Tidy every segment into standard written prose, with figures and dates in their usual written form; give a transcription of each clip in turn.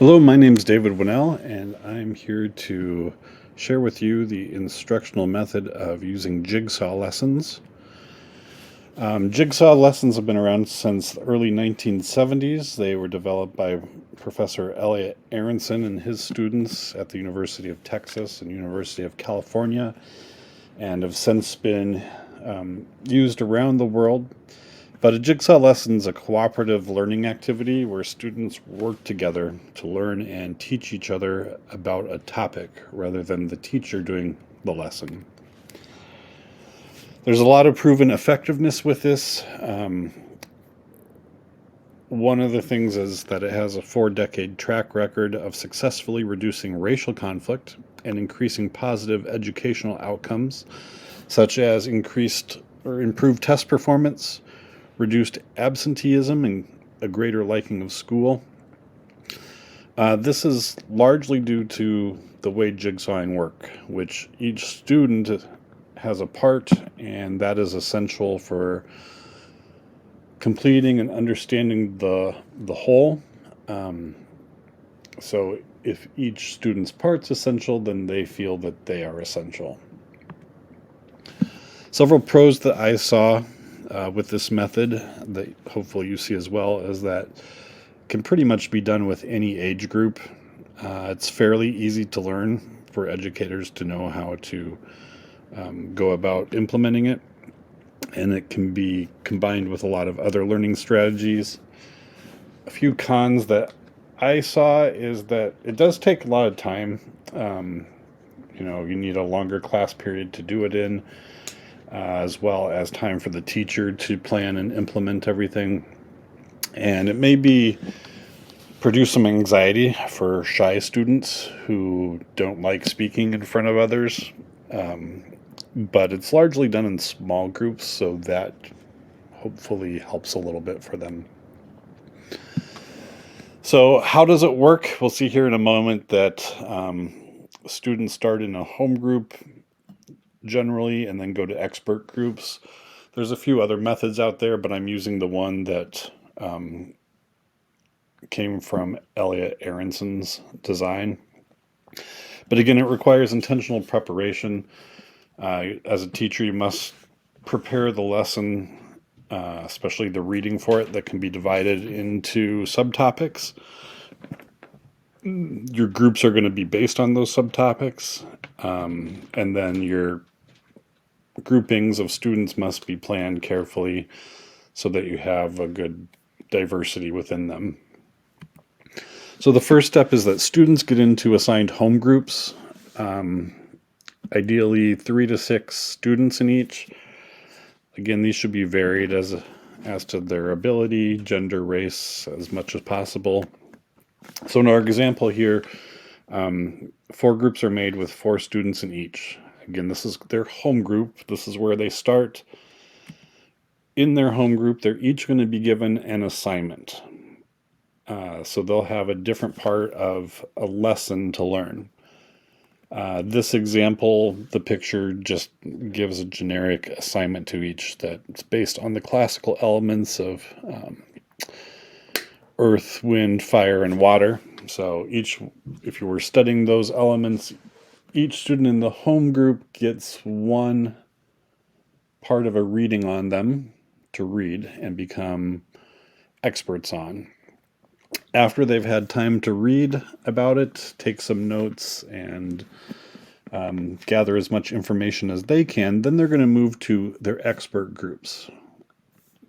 Hello, my name is David Winnell, and I'm here to share with you the instructional method of using jigsaw lessons. Jigsaw lessons have been around since the early 1970s. They were developed by Professor Elliot Aronson and his students at the University of Texas and University of California, and have since been used around the world. But a jigsaw lesson is a cooperative learning activity where students work together to learn and teach each other about a topic rather than the teacher doing the lesson. There's a lot of proven effectiveness with this. One of the things is that it has a 4-decade track record of successfully reducing racial conflict and increasing positive educational outcomes, such as increased or improved test performance, reduced absenteeism, and a greater liking of school. This is largely due to the way jigsawing work, which each student has a part, and that is essential for completing and understanding the whole. So if each student's part's essential, then they feel that they are essential. Several pros that I saw with this method that hopefully you see as well is that it can pretty much be done with any age group. It's fairly easy to learn for educators to know how to go about implementing it, and it can be combined with a lot of other learning strategies. A few cons that I saw is that it does take a lot of time. You need a longer class period to do it in, as well as time for the teacher to plan and implement everything. And it may produce some anxiety for shy students who don't like speaking in front of others. But it's largely done in small groups, so that hopefully helps a little bit for them. So how does it work? We'll see here in a moment that students start in a home group generally and then go to expert groups. There's a few other methods out there, but I'm using the one that came from Elliot Aronson's design. But again, it requires intentional preparation. As a teacher, you must prepare the lesson, especially the reading for it, that can be divided into subtopics. Your groups are going to be based on those subtopics, and then your groupings of students must be planned carefully so that you have a good diversity within them. So the first step is that students get into assigned home groups, ideally 3 to 6 students in each. Again, these should be varied as to their ability, gender, race, as much as possible. So in our example here, 4 groups are made with 4 students in each. Again, this is their home group. This is where they start. In their home group, they're each going to be given an assignment. So they'll have a different part of a lesson to learn. This example, the picture just gives a generic assignment to each that's based on the classical elements of earth, wind, fire, and water. So if you were studying those elements, each student in the home group gets one part of a reading on them to read and become experts on. After they've had time to read about it, take some notes, and gather as much information as they can, then they're going to move to their expert groups.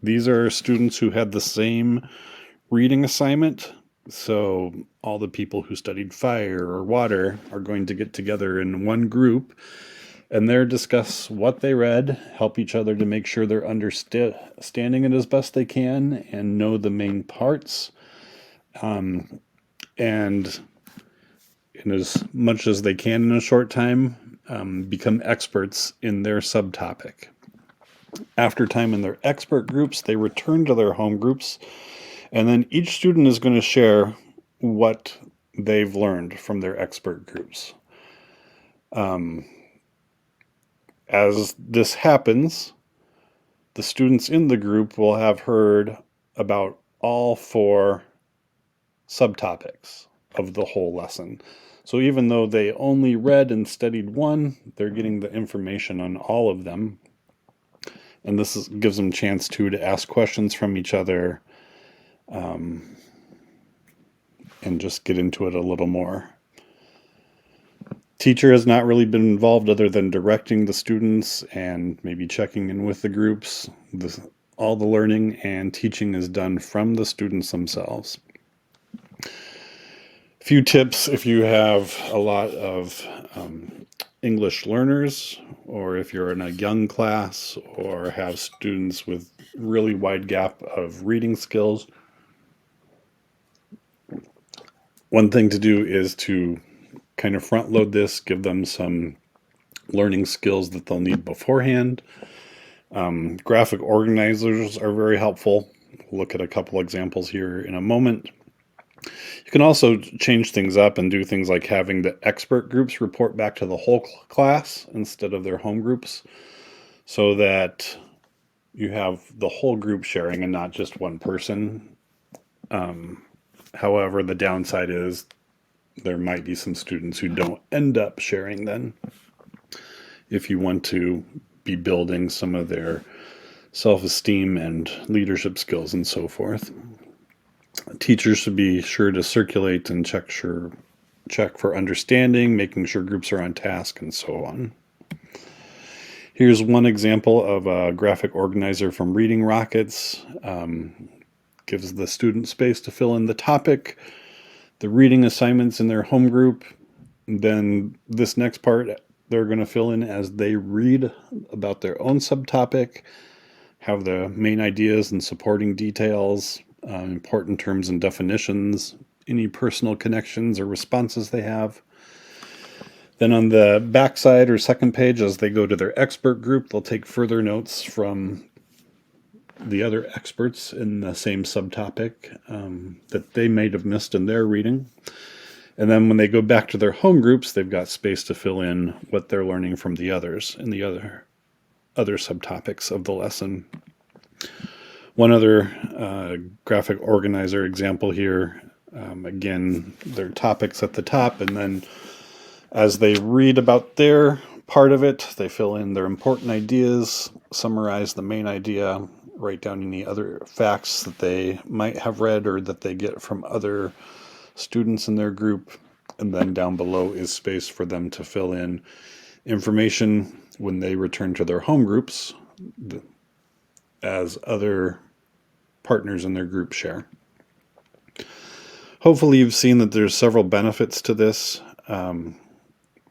These are students who had the same reading assignment, so all the people who studied fire or water are going to get together in one group and there discuss what they read, help each other to make sure they're understanding it as best they can and know the main parts. And in as much as they can in a short time, become experts in their subtopic. After time in their expert groups, they return to their home groups, and then each student is going to share what they've learned from their expert groups. As this happens, the students in the group will have heard about all 4 subtopics. of the whole lesson. So even though they only read and studied one, they're getting the information on all of them. And gives them a chance to ask questions from each other, and just get into it a little more. Teacher has not really been involved other than directing the students and maybe checking in with the groups. All the learning and teaching is done from the students themselves. Few tips if you have a lot of English learners, or if you're in a young class or have students with really wide gap of reading skills. One thing to do is to kind of front load this, give them some learning skills that they'll need beforehand. Graphic organizers are very helpful. We'll look at a couple examples here in a moment. You can also change things up and do things like having the expert groups report back to the whole class instead of their home groups, so that you have the whole group sharing and not just one person. However, the downside is there might be some students who don't end up sharing then, if you want to be building some of their self-esteem and leadership skills and so forth. Teachers should be sure to circulate and check for understanding, making sure groups are on task, and so on. Here's one example of a graphic organizer from Reading Rockets. Gives the student space to fill in the topic, the reading assignments in their home group. Then this next part, they're going to fill in as they read about their own subtopic, have the main ideas and supporting details, important terms and definitions, any personal connections or responses they have. Then on the backside or second page, as they go to their expert group, they'll take further notes from the other experts in the same subtopic that they might have missed in their reading. And then when they go back to their home groups, they've got space to fill in what they're learning from the others in the other subtopics of the lesson. One other graphic organizer example here. Again, their topics at the top, and then as they read about their part of it, they fill in their important ideas, summarize the main idea, write down any other facts that they might have read or that they get from other students in their group. And then down below is space for them to fill in information when they return to their home groups as other partners in their group share. Hopefully you've seen that there's several benefits to this.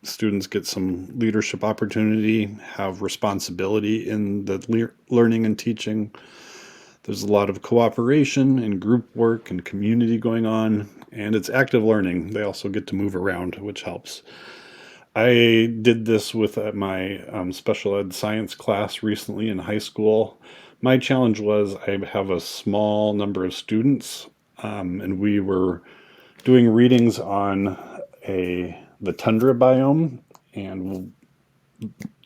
Students get some leadership opportunity, have responsibility in the learning and teaching. There's a lot of cooperation and group work and community going on, and it's active learning. They also get to move around, which helps. I did this with my special ed science class recently in high school. My challenge was I have a small number of students, and we were doing readings on the tundra biome and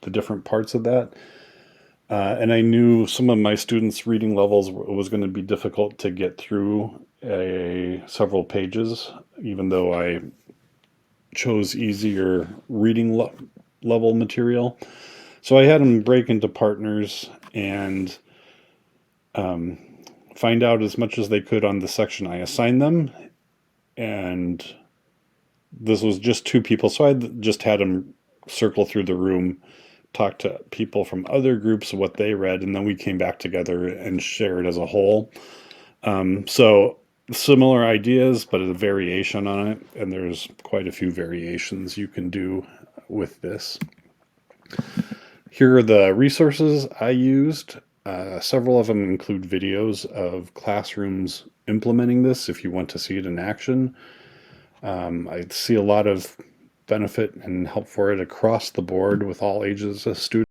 the different parts of that. And I knew some of my students' reading levels was going to be difficult to get through several pages, even though I chose easier reading level material. So I had them break into partners and find out as much as they could on the section I assigned them. And this was just 2 people, so I just had them circle through the room, talk to people from other groups what they read, and then we came back together and shared as a whole. So similar ideas, but a variation on it, and there's quite a few variations you can do with this. Here are the resources I used. Several of them include videos of classrooms implementing this if you want to see it in action. I see a lot of benefit and help for it across the board with all ages of students.